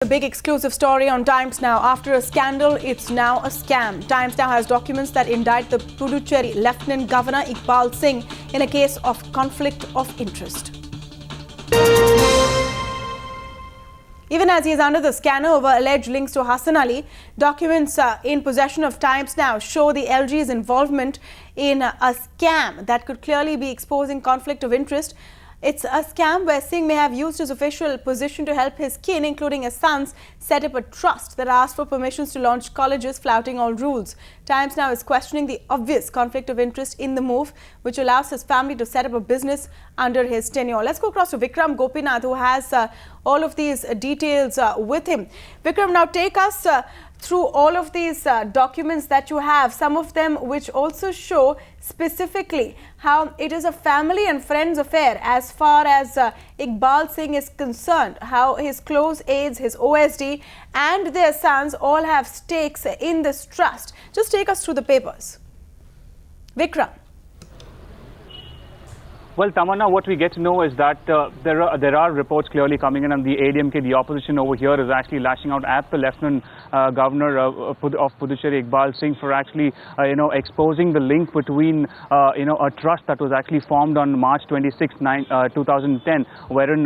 A big exclusive story on Times Now. After a scandal, it's now a scam. Times Now has documents that indict the Puducherry Lieutenant Governor Iqbal Singh in a case of conflict of interest. Even as he is under the scanner over alleged links to Hassan Ali, documents in possession of Times Now show the LG's involvement in a scam that could clearly be exposing conflict of interest. It's a scam where Singh may have used his official position to help his kin, including his sons, set up a trust that asked for permissions to launch colleges, flouting all rules. Times Now is questioning the obvious conflict of interest in the move, which allows his family to set up a business under his tenure. Let's go across to Vikram Gopinath, who has all of these details with him. Vikram, now take us through all of these documents that you have, some of them which also show specifically how it is a family and friends affair as far as Iqbal Singh is concerned, how his close aides, his OSD and their sons all have stakes in this trust. Just take us through the papers. Vikram. Well, Tamanna, what we get to know is that there are reports clearly coming in, and the ADMK, the opposition over here, is actually lashing out at the Lieutenant Governor of Puducherry, Iqbal Singh, for actually, exposing the link between, a trust that was actually formed on March 26, 2010, wherein,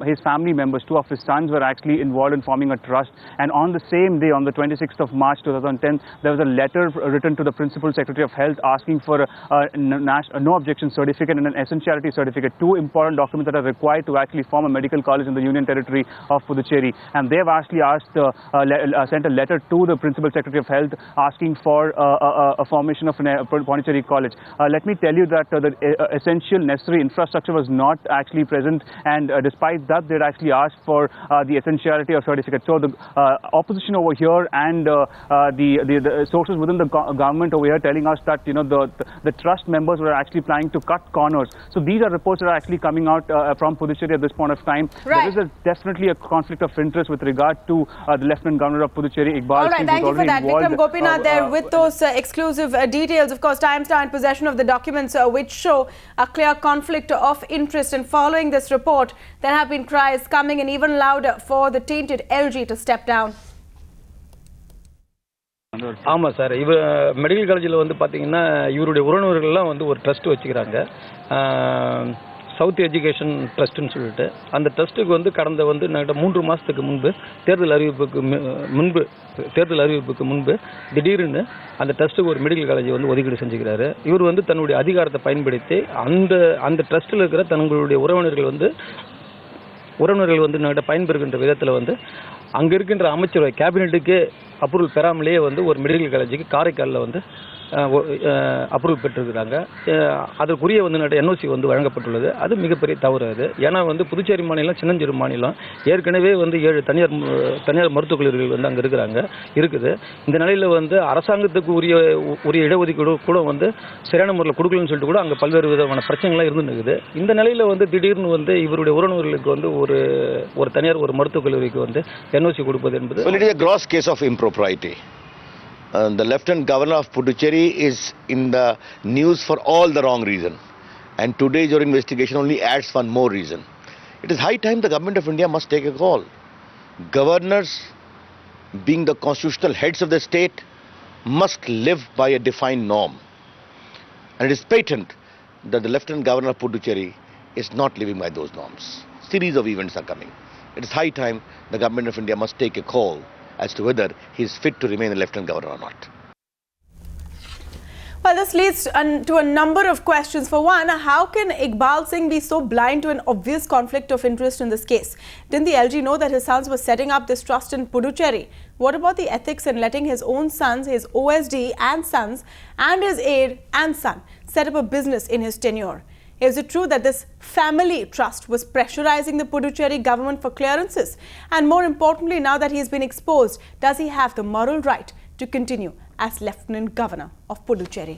his family members, two of his sons, were actually involved in forming a trust. And on the same day, on the 26th of March 2010, there was a letter written to the Principal Secretary of Health asking for a no objection certificate and an essentiality certificate, two important documents that are required to actually form a medical college in the Union Territory of Puducherry. And they've actually sent a letter to the Principal Secretary of Health asking for a formation of a Pondicherry college. Let me tell you that the essential necessary infrastructure was not actually present, and despite that, they'd actually asked for the essentiality of certificate. So the opposition over here and the sources within the government over here telling us that the trust members were actually planning to cut corners. So these are reports that are actually coming out from Puducherry at this point of time. Right. There is definitely a conflict of interest with regard to the Lieutenant Governor of Puducherry, Iqbal Singh. All right, thank you for that. Vikram Gopinath there with those exclusive details. Of course, Times Now in possession of the documents which show a clear conflict of interest. And following this report, there have been cries coming in even louder for the tainted LG to step down. ஆமாம் sir, இவர் medical காலேஜில் வந்து பார்த்தீங்கன்னா இவருடைய உறவினர்கள்லாம் வந்து ஒரு trust வச்சுக்கிறாங்க, south education ட்ரஸ்ட்டுன்னு சொல்லிட்டு. அந்த ட்ரஸ்ட்டுக்கு வந்து கடந்த 3 மாதத்துக்கு முன்பு தேர்தல் அறிவிப்புக்கு முன்பு திடீர்னு அந்த ட்ரஸ்ட்டுக்கு ஒரு மெடிக்கல் காலேஜை வந்து ஒதுக்கீடு செஞ்சுக்கிறாரு. இவர் வந்து தன்னுடைய அதிகாரத்தை பயன்படுத்தி அந்த ட்ரஸ்ட்டில் இருக்கிற தங்களுடைய உறவினர்கள் வந்து பயன்பெறுகின்ற விதத்தில் வந்து அங்கே இருக்கின்ற அமைச்சரவை கேபினெட்டுக்கு அப்ரூவல் பெறாமலேயே வந்து ஒரு மெடிக்கல் காலேஜுக்கு காரைக்காலில் வந்து அப்ரூவல் பெற்றிருக்கிறாங்க. அதற்குரிய என்ஓசி வந்து வழங்கப்பட்டுள்ளது. அது மிகப்பெரிய தவறு. அது ஏன்னா வந்து புதுச்சேரி மாநிலம் சின்னஞ்சிறு மாநிலம், ஏற்கனவே வந்து 7 தனியார் மருத்துவக் கல்லூரிகள் வந்து அங்கே இருக்குது. இந்த நிலையில் வந்து அரசாங்கத்துக்கு உரிய இடஒதுக்கீடு கூட வந்து சரியான முறையில் கொடுக்கலன்னு சொல்லிட்டு கூட அங்கே பல்வேறு விதமான பிரச்சனைகள்லாம் இருந்துருக்குது. இந்த நிலையில் வந்து திடீர்னு வந்து இவருடைய உறவினர்களுக்கு வந்து ஒரு தனியார் ஒரு மருத்துவக் கல்லூரிக்கு வந்து என்ஓசி கொடுப்பது என்பது Well, it is a gross case of impropriety. The Lieutenant Governor of Puducherry is in the news for all the wrong reason, and today's your investigation only adds one more reason. It is high time the government of India must take a call. Governors, being the constitutional heads of the state, must live by a defined norm, and it is patent that the Lieutenant Governor of Puducherry is not living by those norms. Series of events are coming. It is high time the government of India must take a call as to whether he is fit to remain the Lieutenant Governor or not. Well, this leads to a number of questions. For one, how can Iqbal Singh be so blind to an obvious conflict of interest in this case? Didn't the LG know that his sons were setting up this trust in Puducherry? What about the ethics in letting his own sons, his OSD and sons, and his aide and son set up a business in his tenure? Is it true that this family trust was pressurizing the Puducherry government for clearances? And more importantly, now that he has been exposed, does he have the moral right to continue as Lieutenant Governor of Puducherry?